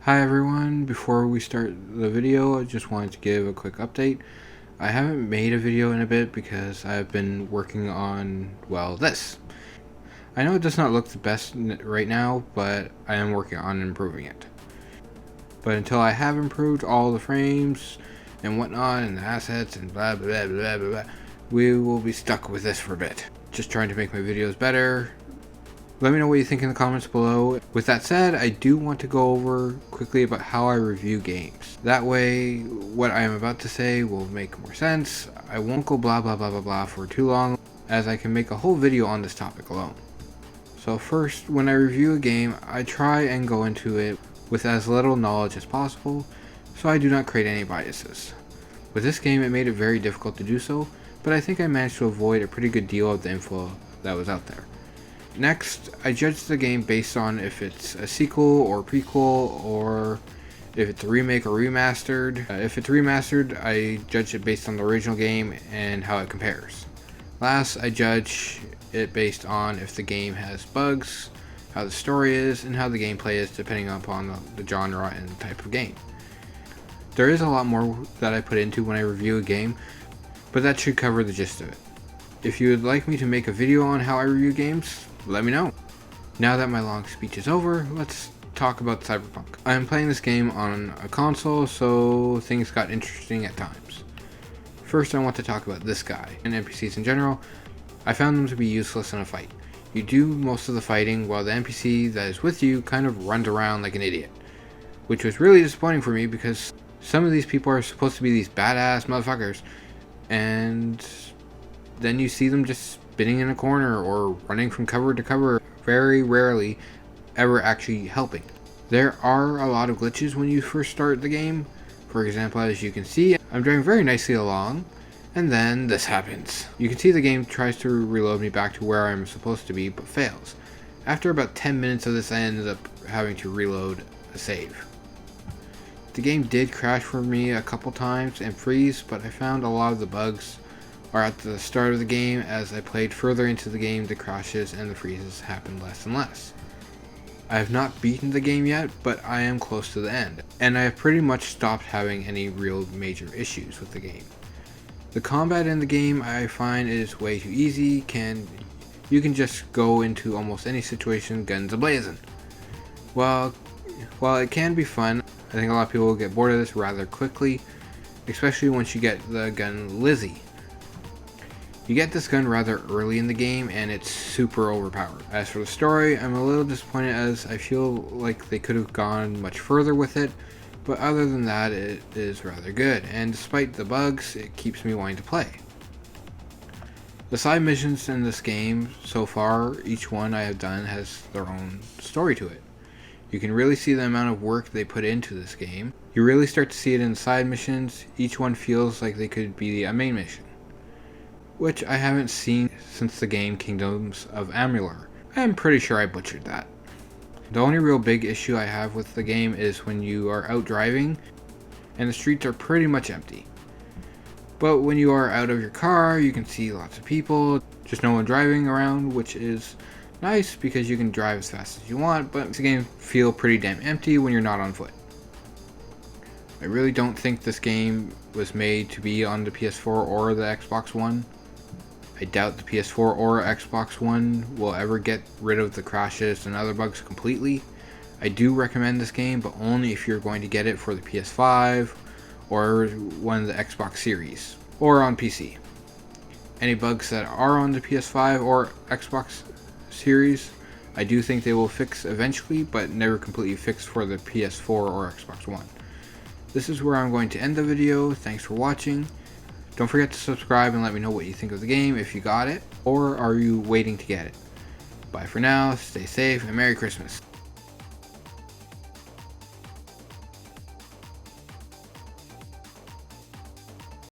Hi everyone, before we start the video, I just wanted to give a quick update. I haven't made a video in a bit because I've been working on, well, this. I know it does not look the best right now, but I am working on improving it. But until I have improved all the frames and whatnot and the assets and blah blah blah blah blah, we will be stuck with this for a bit. Just trying to make my videos better. Let me know what you think in the comments below. With that said, I do want to go over quickly about how I review games. That way, what I am about to say will make more sense. I won't go blah blah blah blah blah for too long, as I can make a whole video on this topic alone. So first, when I review a game, I try and go into it with as little knowledge as possible, so I do not create any biases. With this game, it made it very difficult to do so, but I think I managed to avoid a pretty good deal of the info that was out there. Next, I judge the game based on if it's a sequel or prequel, or if it's a remake or remastered. If it's remastered, I judge it based on the original game and how it compares. Last, I judge it based on if the game has bugs, how the story is, and how the gameplay is depending upon the genre and the type of game. There is a lot more that I put into when I review a game, but that should cover the gist of it. If you would like me to make a video on how I review games, let me know. Now that my long speech is over, let's talk about Cyberpunk. I am playing this game on a console, so things got interesting at times. First, I want to talk about this guy, and NPCs in general. I found them to be useless in a fight. You do most of the fighting while the NPC that is with you kind of runs around like an idiot. Which was really disappointing for me because some of these people are supposed to be these badass motherfuckers, and then you see them just spinning in a corner or running from cover to cover, very rarely ever actually helping. There are a lot of glitches when you first start the game. For example, as you can see, I'm driving very nicely along, and then this happens. You can see the game tries to reload me back to where I'm supposed to be, but fails. After about 10 minutes of this, I ended up having to reload a save. The game did crash for me a couple times and freeze, but I found a lot of the bugs are at the start of the game. As I played further into the game, the crashes and the freezes happened less and less. I have not beaten the game yet, but I am close to the end, and I have pretty much stopped having any real major issues with the game. The combat in the game I find is way too easy. You can just go into almost any situation guns a-blazing. While it can be fun, I think a lot of people will get bored of this rather quickly, especially once you get the gun Lizzie. You get this gun rather early in the game, and it's super overpowered. As for the story, I'm a little disappointed as I feel like they could have gone much further with it, but other than that, it is rather good, and despite the bugs, it keeps me wanting to play. The side missions in this game, so far, each one I have done has their own story to it. You can really see the amount of work they put into this game. You really start to see it in the side missions. Each one feels like they could be a main mission, which I haven't seen since the game Kingdoms of Amalur. I'm pretty sure I butchered that. The only real big issue I have with the game is when you are out driving and the streets are pretty much empty. But when you are out of your car, you can see lots of people, just no one driving around, which is nice because you can drive as fast as you want, but makes the game feel pretty damn empty when you're not on foot. I really don't think this game was made to be on the PS4 or the Xbox One. I doubt the PS4 or Xbox One will ever get rid of the crashes and other bugs completely. I do recommend this game, but only if you're going to get it for the PS5 or one of the Xbox Series, or on PC. Any bugs that are on the PS5 or Xbox Series, I do think they will fix eventually, but never completely fix for the PS4 or Xbox One. This is where I'm going to end the video. Thanks for watching. Don't forget to subscribe and let me know what you think of the game, if you got it, or are you waiting to get it. Bye for now, stay safe, and Merry Christmas.